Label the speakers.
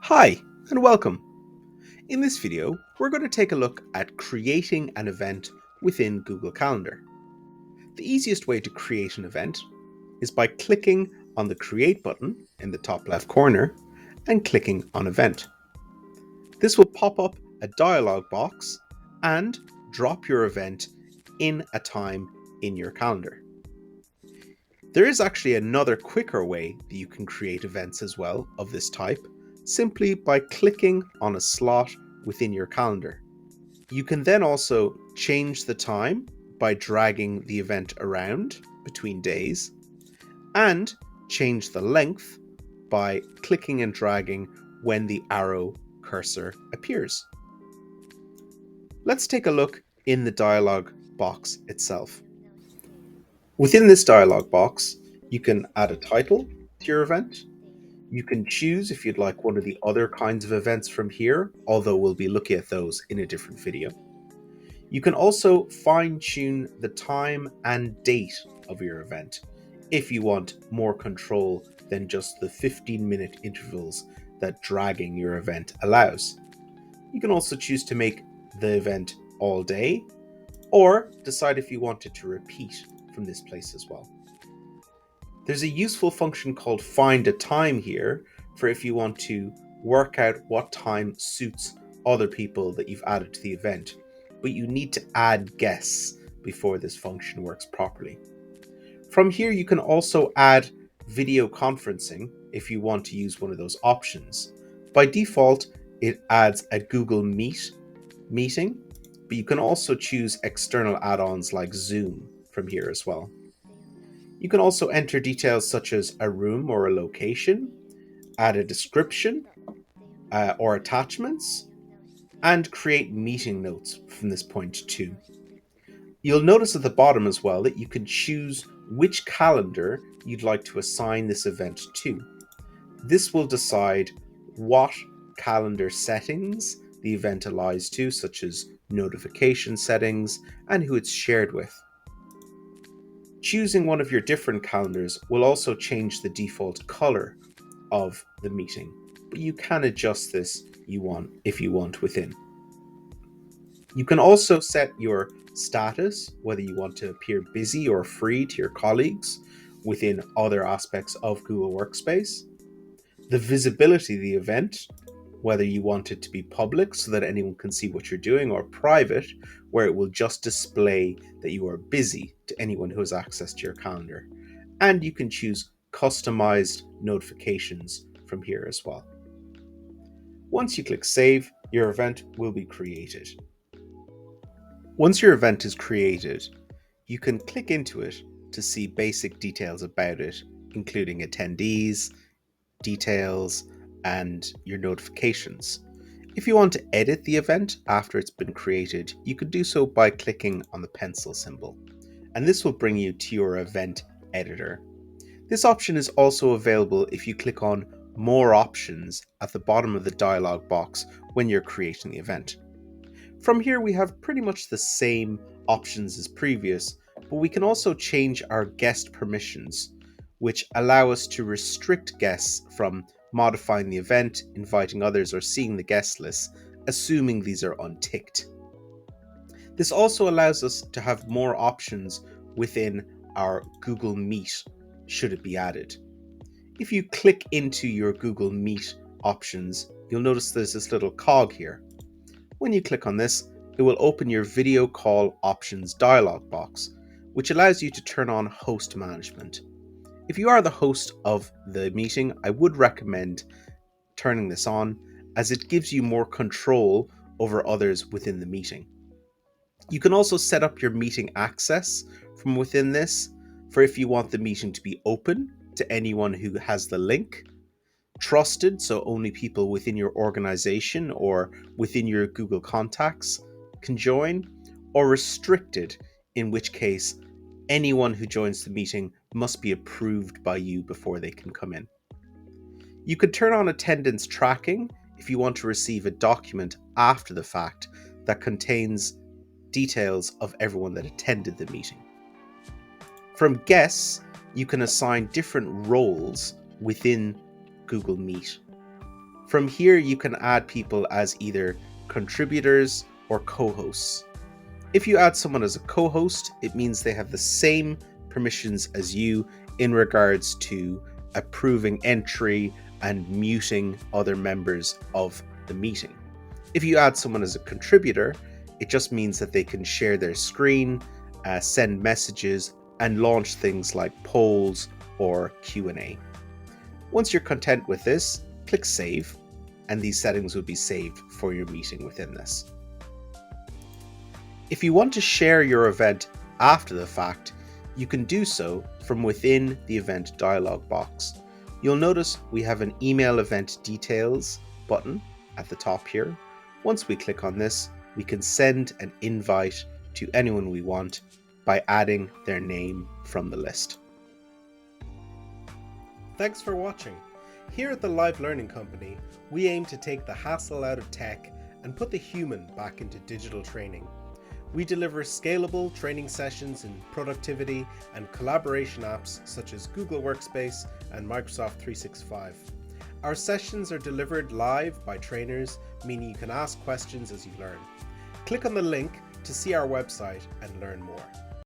Speaker 1: Hi, and welcome. In this video, we're going to take a look at creating an event within Google Calendar. The easiest way to create an event is by clicking on the Create button in the top left corner and clicking on Event. This will pop up a dialog box and drop your event in a time in your calendar. There is actually another quicker way that you can create events as well of this type, simply by clicking on a slot within your calendar. You can then also change the time by dragging the event around between days, and change the length by clicking and dragging when the arrow cursor appears. Let's take a look in the dialog box itself. Within this dialog box, you can add a title to your event. You can choose if you'd like one of the other kinds of events from here, although we'll be looking at those in a different video. You can also fine-tune the time and date of your event if you want more control than just the 15-minute intervals that dragging your event allows. You can also choose to make the event all day, or decide if you want it to repeat from this place as well. There's a useful function called Find a Time here for if you want to work out what time suits other people that you've added to the event, but you need to add guests before this function works properly. From here, you can also add video conferencing if you want to use one of those options. By default, it adds a Google Meet meeting, but you can also choose external add-ons like Zoom from here as well. You can also enter details such as a room or a location, add a description or attachments, and create meeting notes from this point too. You'll notice at the bottom as well that you can choose which calendar you'd like to assign this event to. This will decide what calendar settings the event allows to, such as notification settings and who it's shared with. Choosing one of your different calendars will also change the default color of the meeting, but you can adjust this if you want within. You can also set your status, whether you want to appear busy or free to your colleagues within other aspects of Google Workspace. The visibility of the event, whether you want it to be public so that anyone can see what you're doing, or private, where it will just display that you are busy to anyone who has access to your calendar. And you can choose customized notifications from here as well. Once you click Save, your event will be created. Once your event is created, you can click into it to see basic details about it, including attendees, details, and your notifications. If you want to edit the event after it's been created, you could do so by clicking on the pencil symbol, and this will bring you to your event editor. This option is also available if you click on More Options at the bottom of the dialog box when you're creating the event. From here, we have pretty much the same options as previous, but we can also change our guest permissions, which allow us to restrict guests from modifying the event, inviting others, or seeing the guest list, assuming these are unticked. This also allows us to have more options within our Google Meet, should it be added. If you click into your Google Meet options, you'll notice there's this little cog here. When you click on this, it will open your video call options dialog box, which allows you to turn on host management. If you are the host of the meeting, I would recommend turning this on, as it gives you more control over others within the meeting. You can also set up your meeting access from within this for if you want the meeting to be open to anyone who has the link, trusted, so only people within your organization or within your Google contacts can join, or restricted, in which case anyone who joins the meeting must be approved by you before they can come in. You could turn on attendance tracking if you want to receive a document after the fact that contains details of everyone that attended the meeting. From guests, you can assign different roles within Google Meet. From here, you can add people as either contributors or co-hosts. If you add someone as a co-host, it means they have the same permissions as you in regards to approving entry and muting other members of the meeting. If you add someone as a contributor, it just means that they can share their screen, send messages, and launch things like polls or Q&A. Once you're content with this, click Save, and these settings will be saved for your meeting within this. If you want to share your event after the fact, you can do so from within the event dialog box. You'll notice we have an email event details button at the top here. Once we click on this, we can send an invite to anyone we want by adding their name from the list.
Speaker 2: Thanks for watching. Here at the Live Learning Company, we aim to take the hassle out of tech and put the human back into digital training. We deliver scalable training sessions in productivity and collaboration apps such as Google Workspace and Microsoft 365. Our sessions are delivered live by trainers, meaning you can ask questions as you learn. Click on the link to see our website and learn more.